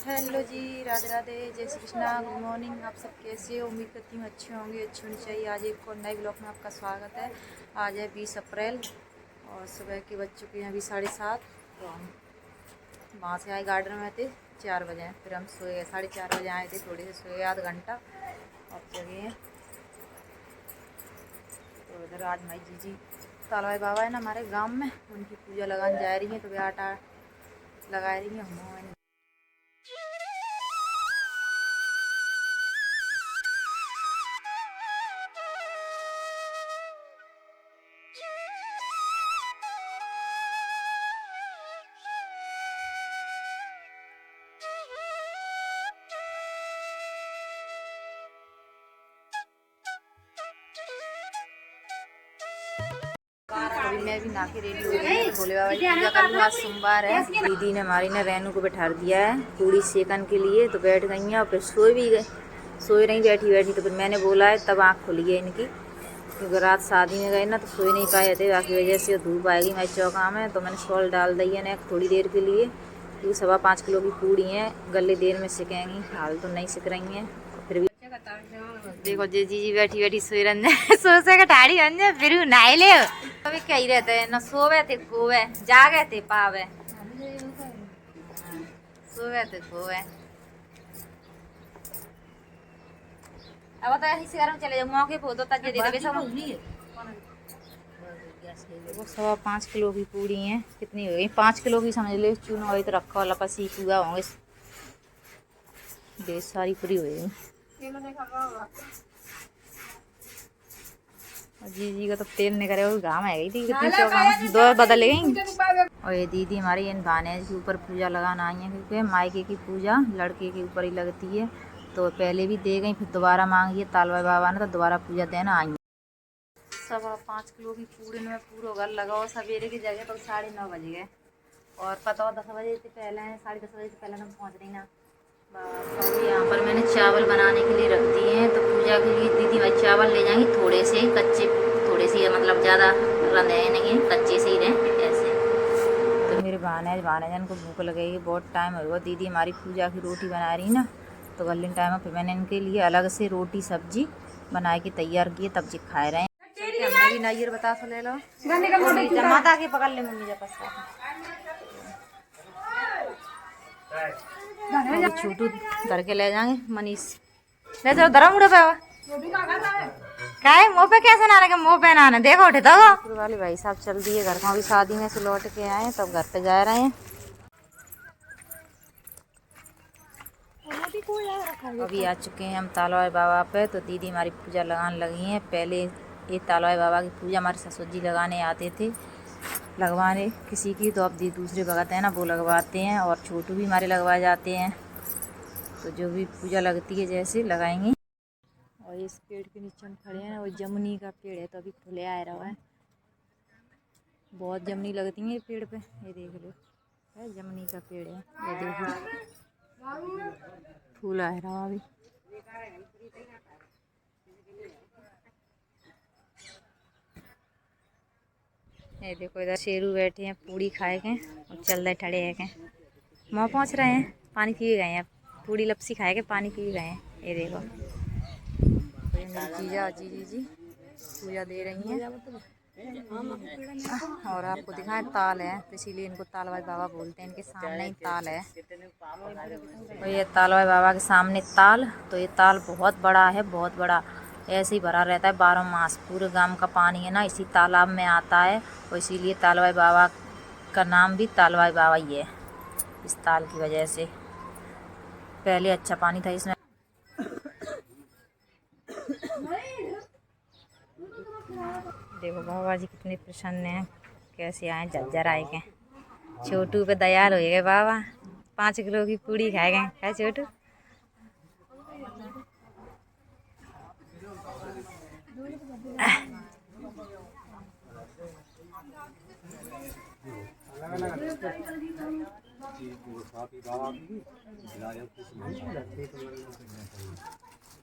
Hello जी, राधे राधे, जय Shri Krishna, good morning. आप सब कैसे हो? उम्मीद करती हूँ अच्छे होंगे, अच्छे होने चाहिए। आज एक और नए ब्लॉग में आपका स्वागत है। आज है 20 अप्रैल और सुबह के बज चुके हैं अभी 7:30। तो हम वहाँ से आए, गार्डन में थे 4 बजे, फिर हम सोए गए। 4:30 बजे आए थे, थोड़े से सोए, आधा घंटा अब जगह हैं। तो इधर आज माई जीजी तालवाई बाबा है ना हमारे गाँव में, उनकी पूजा लगाने जा रही हैं। तो वे आटा लगा रही हैं। हम अभी मैं भी नहा के रेडी हो गई हूँ। भोले बाबा की पूजा कर लूँ, आज सोमवार है। दीदी ने हमारी ने रेनू को बैठा दिया है पूड़ी सेकन के लिए, तो बैठ गई हैं और फिर सोए भी गए। सोए रही बैठी बैठी, तो फिर मैंने बोला है तब आँख खुली है इनकी, क्योंकि रात शादी में गए ना तो सोए नहीं पाए थे। बाकी वजह से धूप आएगी मैं चौका में, तो मैंने शॉल डाल दी है ना थोड़ी देर के लिए, क्योंकि 5.25 किलो की पूड़ी हैं, गले देर में सिकेंगी, हाल तो नहीं सिक रही हैं। फिर भी देखो जी जी बैठी बैठी सोई रन सो से कटाड़ी बन जाए, फिर नहाए ले। अभी क्या ही रहते हैं ना, सोवे थे खोवे, जागे थे पावे, सोवे थे खोवे। अब तो ऐसी शहर में चले जाओ, मौके पे तो तक दे देवे सब। वो 5.25 किलो की पूड़ी है, कितनी हो गई? 5 किलो की समझ ले, चून वही तो रखा वाला पसी पूरा होंगे, ढेर सारी पूरी हो गई। जी जी का तो तेल नहीं करे, घाम आ गई थी कितनी चौका में, दो बदल गई। और ये दीदी हमारी इन भानेज के ऊपर पूजा लगाना आई है, क्योंकि मायके की पूजा लड़के के ऊपर ही लगती है। तो पहले भी दे गई, फिर दोबारा मांगी है तालवाई बाबा ने, तो दोबारा पूजा देना आई। 5.25 किलो की पूड़ी में पूरा घर लगाओ, सवेरे की जगह तो 9:30 बज गए। और पता हो 10 बजे से पहले, 10:30 बजे से पहले हम पहुँच रही ना। यहाँ पर मैंने चावल बनाने के लिए रख दिए हैं। तो पूजा के लिए दीदी भाई चावल ले जाएंगी, थोड़े से कच्चे, थोड़े से मतलब ज़्यादा रंधे नहीं, कच्चे से ही रहें ऐसे। तो मेरे भानेजन को भूख लगेगी, बहुत टाइम होगा। दीदी हमारी पूजा की रोटी बना रही ना, तो गलिन टाइम में फिर मैंने इनके लिए अलग से रोटी सब्जी बना के तैयार किए, तब जी खाए रहे हैं। हमने भी नाइयर बता सो ले लो, माता के पकड़ ले मम्मी जब छोटू धर के ले जाएंगे। मनीष ले जाओ, धरा मुड़े पे क्या है, मुँह पे कैसे ना रखे, मुँह पे ना देखो उठे तो वाली भाई साहब चल दिए घर में, अभी शादी में से लौट के आए, तब घर पे जा रहे हैं। अभी आ चुके हैं हम तालवाई बाबा पे। तो दीदी हमारी पूजा लगाने लगी हैं। पहले ये तालवाई बाबा की पूजा हमारे ससुर जी लगाने आते थे, लगवाने किसी की, तो अब दूसरे भगत हैं ना वो लगवाते हैं, और छोटू भी हमारे लगवाए जाते हैं। तो जो भी पूजा लगती है जैसे लगाएंगे। और इस पेड़ के नीचे हम खड़े हैं, और जमुनी का पेड़ है, तो अभी फूले आ रहा है। बहुत जमुनी लगती है ये पेड़ पे, ये देख लो, है जमुनी का पेड़ है, ये देखो फूल आ रहा अभी। ये देखो इधर शेरू बैठे हैं, पूड़ी खाए के और चल रहे ठड़े है के, माँ पहुँच रहे हैं, पानी पी गए हैं, पूड़ी लपसी खाए के पानी पी गए हैं। ये देखो जीजा जीजी जी पूजा दे रही हैं। और आपको दिखाएं ताल है, तो इसीलिए इनको तालवाई बाबा बोलते हैं, इनके सामने ही ताल है। और ये तालवाई बाबा के सामने ताल, तो ये ताल बहुत बड़ा है, बहुत बड़ा, ऐसे ही भरा रहता है 12 मास। पूरे गांव का पानी है ना इसी तालाब में आता है, और इसीलिए तालवाई बाबा का नाम भी तालवाई बाबा ही है, इस ताल की वजह से। पहले अच्छा पानी था इसमें। देखो बाबा जी कितने प्रसन्न हैं, कैसे आए झज्जर आए के। छोटू पे दयाल हो गए बाबा, 5 किलो की पूड़ी खाए गए, है छोटू।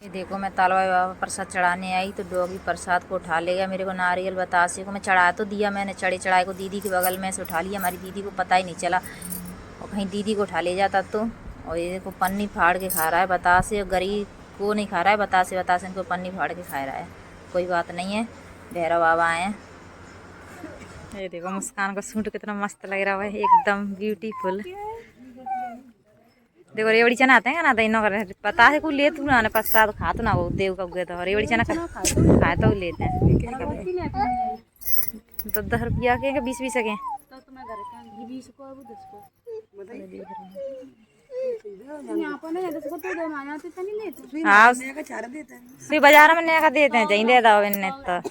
ये देखो मैं तालवाई बाबा प्रसाद चढ़ाने आई, तो डॉगी प्रसाद को उठा ले गया। मेरे को नारियल बतासे को मैं चढ़ा तो दिया, मैंने चढ़े चढ़ाए को दीदी के बगल में से उठा लिया। हमारी दीदी को पता ही नहीं चला, और कहीं दीदी को उठा ले जाता तो। और ये देखो पन्नी फाड़ के खा रहा है बतासे, गरीब को नहीं खा रहा है बतासे, बतासे इनको पन्नी फाड़ के खा रहा है। कोई बात नहीं है, भैरव बाबा आए। ये देखो मुस्कान का सूट कितना मस्त लग रहा है, एकदम ब्यूटीफुल। देखो रेवड़ी चना आते हैं ना, तो इनो कर पता है को ले तू ना प्रसाद खा तो ना वो देव का उगे तो रेवड़ी चना खाए तो लेते हैं। तो 10 रुपया के 20 के हाँ बाजार में नया का देते हैं, दे दो इन्हें तो।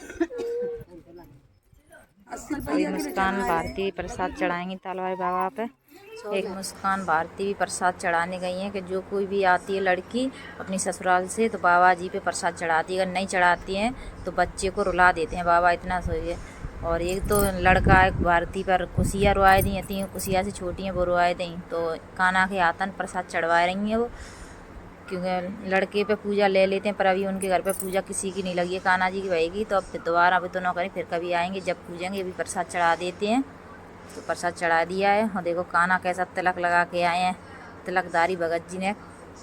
मुस्कान भारती प्रसाद चढ़ाएंगी तालवारी बाबा पे। एक मुस्कान भारती भी प्रसाद चढ़ाने गई है कि जो कोई भी आती है लड़की अपनी ससुराल से तो बाबा जी पे प्रसाद चढ़ाती है, अगर नहीं चढ़ाती हैं तो बच्चे को रुला देते हैं बाबा, इतना सही है। और एक तो लड़का एक भारती पर कुसिया रुआए दी, 3 कुसिया से छोटी हैं वो रुआए दी, तो काना के आतन प्रसाद चढ़वा रही हैं वो, क्योंकि लड़के पे पूजा ले लेते हैं पर अभी उनके घर पे पूजा किसी की नहीं लगी है, कान्हा जी की भयेगी। तो अब फिर दोबारा अभी तो ना करें, फिर कभी आएंगे जब पूजेंगे अभी प्रसाद चढ़ा देते हैं। तो प्रसाद चढ़ा दिया है और देखो कान्हा कैसा तिलक लगा के आए हैं, तिलकदारी भगत जी ने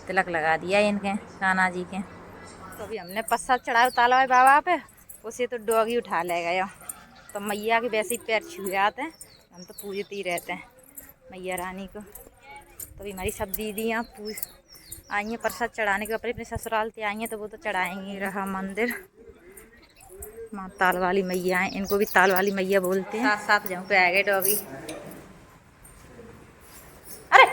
तिलक लगा दिया है इनके कान्हा जी के। तो अभी हमने प्रसाद चढ़ाया तालवाई बाबा पे, उसे तो डॉगी उठा ले गया। तो मैया के वैसे ही पैर छू जाते हैं, हम तो पूजते ही रहते हैं मैया रानी को। तो अभी हमारी सब दीदियाँ आई हैं प्रसाद चढ़ाने के, अपने ससुराल से आई हैं तो वो तो चढ़ाएंगी। रहा मंदिर माँ ताल वाली मैया हैं, इनको भी ताल वाली मैया बोलते हैं। साथ साथ जाऊँ पे आ गए डॉगी। अरे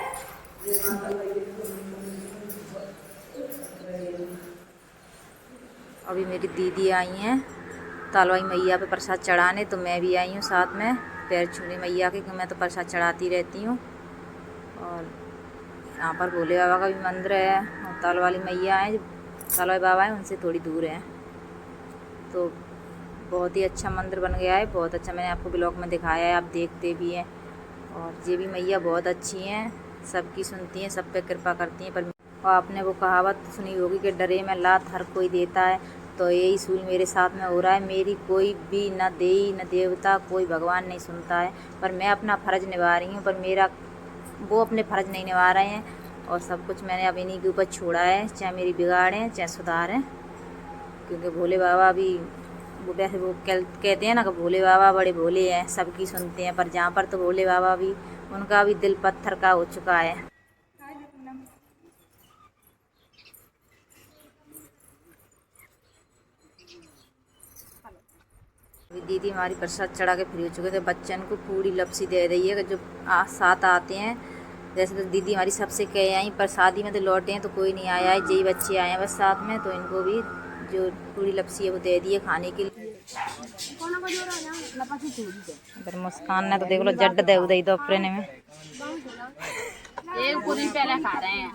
अभी मेरी दीदी आई हैं तालवाई मैया पे प्रसाद चढ़ाने, तो मैं भी आई हूँ साथ में पैर छूने मैया के, मैं तो प्रसाद चढ़ाती रहती हूँ। और यहाँ पर भोले बाबा का भी मंदिर है और ताल वाली मैया है, तालवाई बाबा है उनसे थोड़ी दूर है। तो बहुत ही अच्छा मंदिर बन गया है, बहुत अच्छा, मैंने आपको ब्लॉग में दिखाया है, आप देखते भी हैं। और ये भी मैया बहुत अच्छी हैं, सबकी सुनती हैं, सब पे कृपा करती हैं। पर आपने वो कहावत सुनी होगी कि डरे में लात हर कोई देता है, तो यही सूल मेरे साथ में हो रहा है। मेरी कोई भी न देई न देवता कोई भगवान नहीं सुनता है, पर मैं अपना फ़र्ज़ निभा रही हूँ, पर मेरा वो अपने फ़र्ज़ नहीं निभा रहे हैं। और सब कुछ मैंने अब इन्हीं के ऊपर छोड़ा है, चाहे मेरी बिगाड़ें चाहे सुधारें, क्योंकि भोले बाबा भी वो वैसे वो कहते हैं ना कि भोले बाबा बड़े भोले हैं, सबकी सुनते हैं। पर जहाँ पर तो भोले बाबा भी, उनका भी दिल पत्थर का हो चुका है। दीदी हमारी प्रसाद चढ़ा के फ्री हो चुके थे, बच्चन को पूरी लपसी दे रही है कि जो साथ आते हैं। जैसे तो दीदी हमारी सबसे कह आई, पर शादी में तो लौटे हैं तो कोई नहीं आया है, यही बच्चे आए हैं बस साथ में, तो इनको भी जो पूरी लपसी है वो दे दी है खाने के लिए। इधर मुस्कान ने तो देख लो जड्ड दे उदई तो अपने में एक पूरी पहले खा रहे हैं।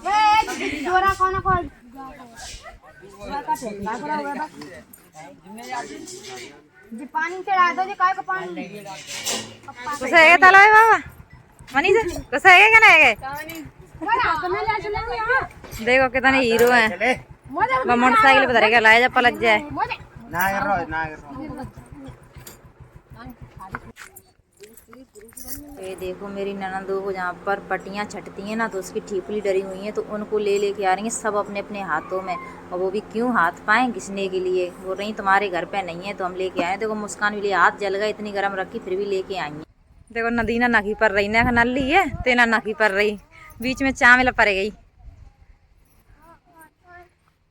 जी पानी चढ़ा दो, जी काय का पानी कुछ है ताला बाबा मनी से कुछ है क्या नहीं है। देखो कितने हीरो हैं, वो मोटरसाइकिल पे धरेगा लाया जा पलट जाए। ये देखो मेरी ननदों को जहाँ पर पट्टियाँ छटती हैं ना, तो उसकी ठीपली डरी हुई हैं, तो उनको ले लेके आ रही हैं सब अपने अपने हाथों में। और वो भी क्यों हाथ पाएँ घिसने के लिए, बोल रही तुम्हारे घर पे नहीं है तो हम लेके आए। देखो मुस्कान भी लिए हाथ जल गए, इतनी गर्म रखी फिर भी लेके आई हैं। देखो नदीना नखी पर रही ना नल्ली है तेना नखी पर रही, बीच में चामिल पड़ गई।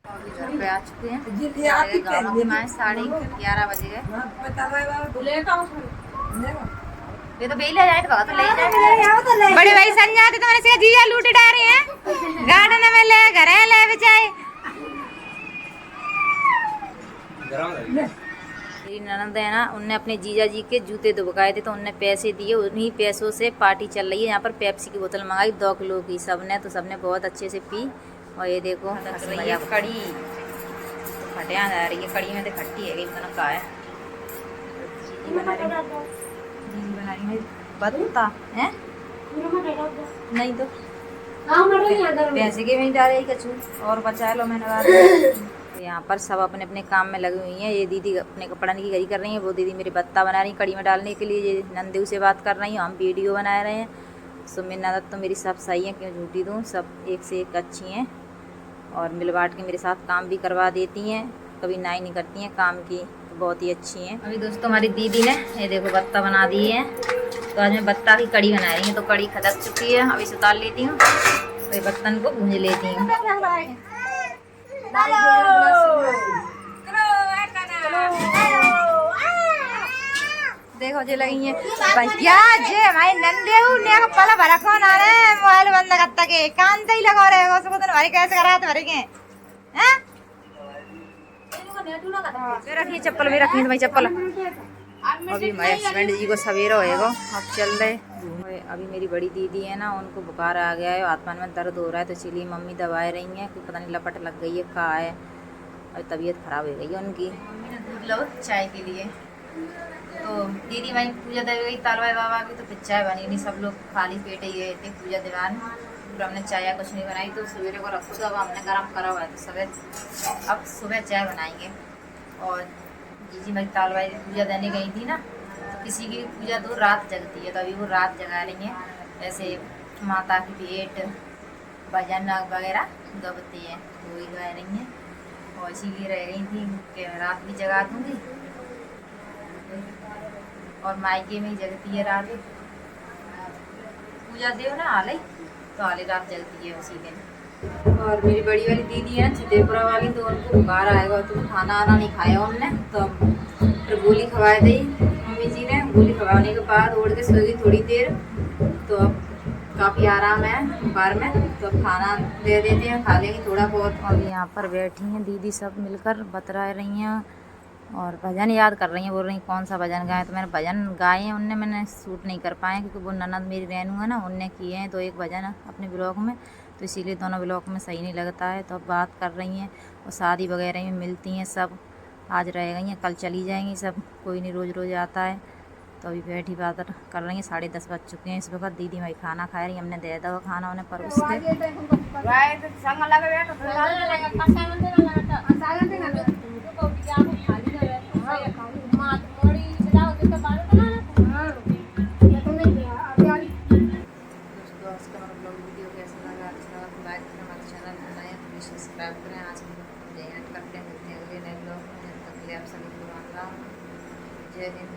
घर पे आ चुके हैं, 11:30 बजे गए। ये तो बेला जाए तो ले जाए बड़े भाई सन जाते तो मैंने से जीजा लूट डारे हैं गार्डन में ले घरे ले बचाए। मेरी ननद है ना, उनने अपने जीजा जी के जूते दुबकाए थे तो उनने पैसे दिए, उन्हीं पैसों से पार्टी चल रही है। यहाँ पर पेप्सी की बोतल मंगाई 2 किलो की सबने, तो सबने बहुत अच्छे से पी। और ये देखो ये कड़ी तो खटिया जा रही है, कड़ी में तो खट्टी है इतना का है बना रही है बत्ता है नहीं तो पैसे के भी डाले कछू और बचा लो मैंने। तो यहाँ पर सब अपने अपने काम में लगी हुई हैं। ये दीदी अपने कपड़ा की गरी कर रही हैं, वो दीदी मेरी बत्ता बना रही कड़ी में डालने के लिए। ये नंदू से बात कर रही हूँ, हम वीडियो बना रहे हैं। सुमिन आदत तो मेरी सब सही है, क्यों झूठी दूँ, सब एक से एक अच्छी हैं और मिल बांट के मेरे साथ काम भी करवा देती हैं, कभी नाई नहीं करती हैं काम की, तो बहुत ही अच्छी हैं। अभी दोस्तों हमारी दीदी ने ये देखो बत्ता बना दिए हैं, तो आज मैं बत्ता की कड़ी बना रही हूँ। तो कड़ी खदक चुकी है, अभी से उतार लेती हूँ, तो बर्तन को भूंज लेती हूँ। देखो जे लगी है भैया जे हमारे नंदे ने का पला भरा कौन आ रहे हैं, मोबाइल बंद करता के कान से ही लगा रहे हो, उसको तो हमारी कैसे करा तो भरे के हैं। मैं रखी चप्पल, में रखी भाई चप्पल। अभी हमारे हस्बैंड जी को सवेरा होएगा, अब चल रहे। अभी मेरी बड़ी दीदी है ना, उनको बुखार आ गया है, आत्मा में दर्द हो रहा है, तो इसीलिए मम्मी दवाएं रही हैं, पता नहीं लपट लग गई है कहा है, और तबीयत खराब हो गई है उनकी। मम्मी ने दूध लो चाय के लिए, तो दीदी भाई पूजा दे गई तालवाई बाबा की, तो फिर चाय बनी नहीं, सब लोग खाली पेट ही गए थे पूजा दीवान, फिर हमने चाय कुछ नहीं बनाई, तो सवेरे को रखो तो अब हमने गर्म करा हुआ है, तो सुबह अब सुबह चाय बनाएंगे। और जीजी भाई तालवाई पूजा देने गई थी ना, तो किसी की पूजा तो रात जगती है, तो अभी वो रात जगा रही हैं, ऐसे माता की भेंट भजन वगैरह गबते हैं, तो वही गा रही हैं, और इसीलिए रह गई थी कि रात भी जगा दूँगी, और मायके में ही जगती है रात, पूजा देव ना हाल तो हाले रात जगती है उसी दिन। और मेरी बड़ी वाली दीदी है चितेपुरा वाली, तो उनको बुखार आएगा, तो खाना आना नहीं खाया उनने, तो फिर गोली खवाए दी मम्मी जी ने, गोली खवाने के बाद उड़ के सो गई थोड़ी देर, तो अब काफ़ी आराम है बुखार में, तो अब खाना दे देते हैं, खा लेंगे थोड़ा बहुत। और यहाँ पर बैठी हैं दीदी सब मिलकर बतरा रही हैं और भजन याद कर रही हैं, बोल रही कौन सा भजन गाएं, तो मैंने भजन गाए हैं, उनने मैंने शूट नहीं कर पाए क्योंकि वो ननद मेरी रहनू है ना, उनने किए हैं तो एक भजन अपने ब्लॉग में, तो इसीलिए दोनों ब्लॉग में सही नहीं लगता है, तो अब बात कर रही हैं और शादी वगैरह में मिलती हैं सब, आज रह गई हैं कल चली जाएंगी सब, कोई नहीं रोज़ रोज़ आता है, तो अभी बैठी बात कर रही हैं। 10:30 बज चुके हैं इस वक्त, दीदी भाई खाना खा रही, हमने दे दो खाना उन्हें परोस सब्सक्राइब करें। आज हम लोग करते हैं, मिलते हैं अगले नए ब्लॉग में, तब तक के लिए आप सभी को राम राम, जय हिंद।